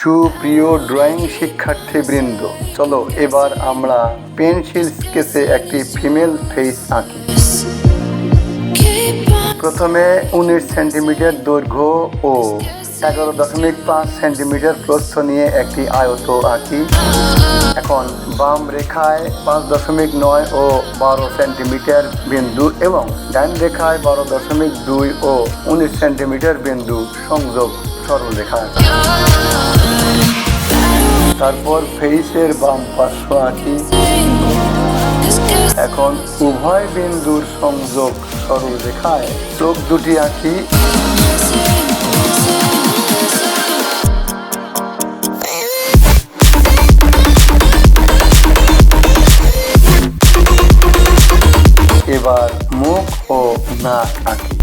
সুপ্রিয় ড্রয়িং শিক্ষার্থীবৃন্দ, চলো এবার আমরা পেন্সিল স্কেচে একটি ফিমেল ফেস আঁকি। প্রথমে 19 সেন্টিমিটার দৈর্ঘ্য ও 11.5 সেন্টিমিটার প্রস্থ নিয়ে একটি আয়ত আঁকি। এখন বাম রেখায় 5.9 ও 12 সেন্টিমিটার বিন্দু এবং ডান রেখায় 12.2 ও 19 সেন্টিমিটার বিন্দু সংযোগ সরল রেখা। তারপর ফেসের বাম পার্শ্ব আঁকি। এখন উভয় বিন্দুর সংযোগ সরল রেখায় চোখ দুটি আঁকি। এবার মুখ ও নাক আঁকি।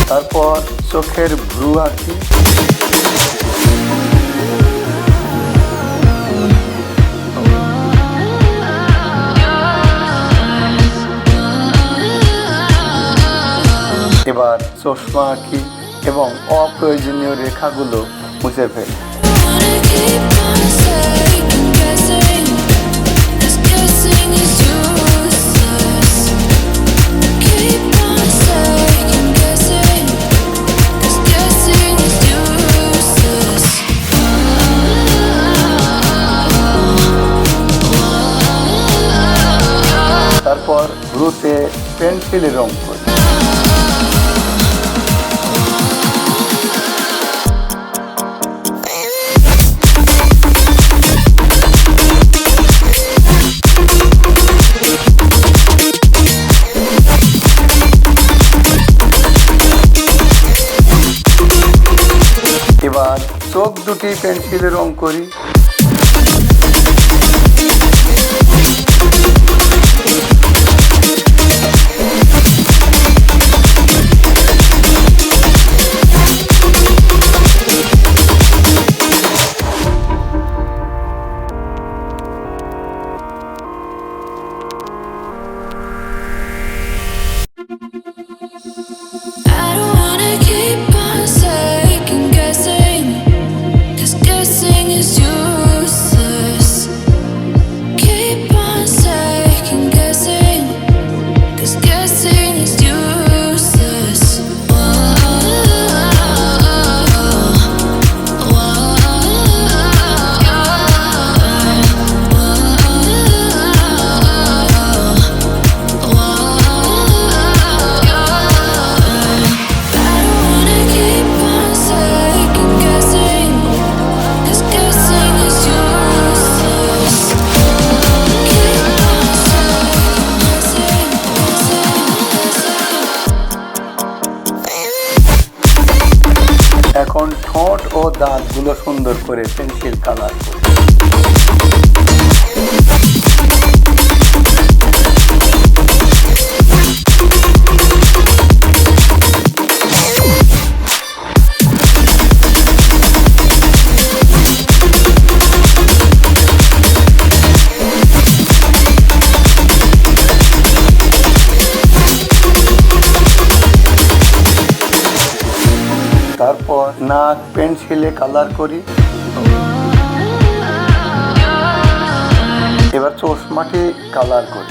তারপর চোখের ভ্রু আঁকি। এবার চশমা আঁকি এবং অপ্রয়োজনীয় রেখাগুলো মুছে ফেলি। তারপর ভ্রুতে পেন্সিলে রং করি। এবার চোখ দুটি পেন্সিলে রং করি। এখন ঠোঁট ও দাঁতগুলো সুন্দর করে পেন্সিল কালার করি। তারপর নাক পেন্সিলে কালার করি। এবার চশমাটি কালার করি।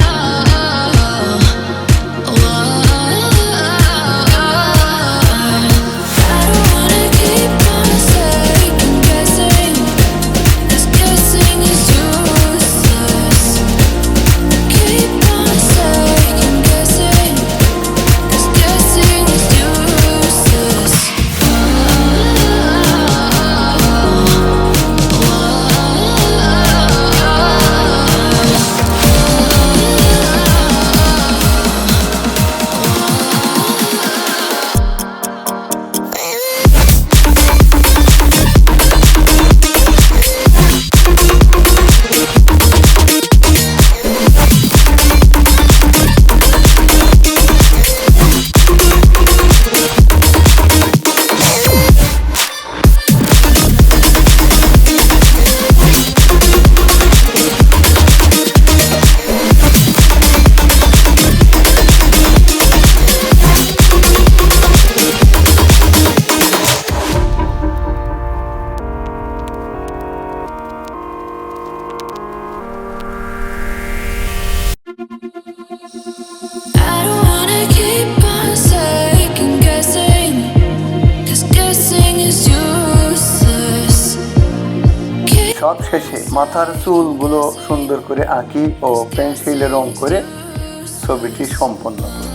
সব শেষে মাথার চুলগুলো সুন্দর করে আঁকি ও পেন্সিলে রং করে ছবিটি সম্পন্ন করি।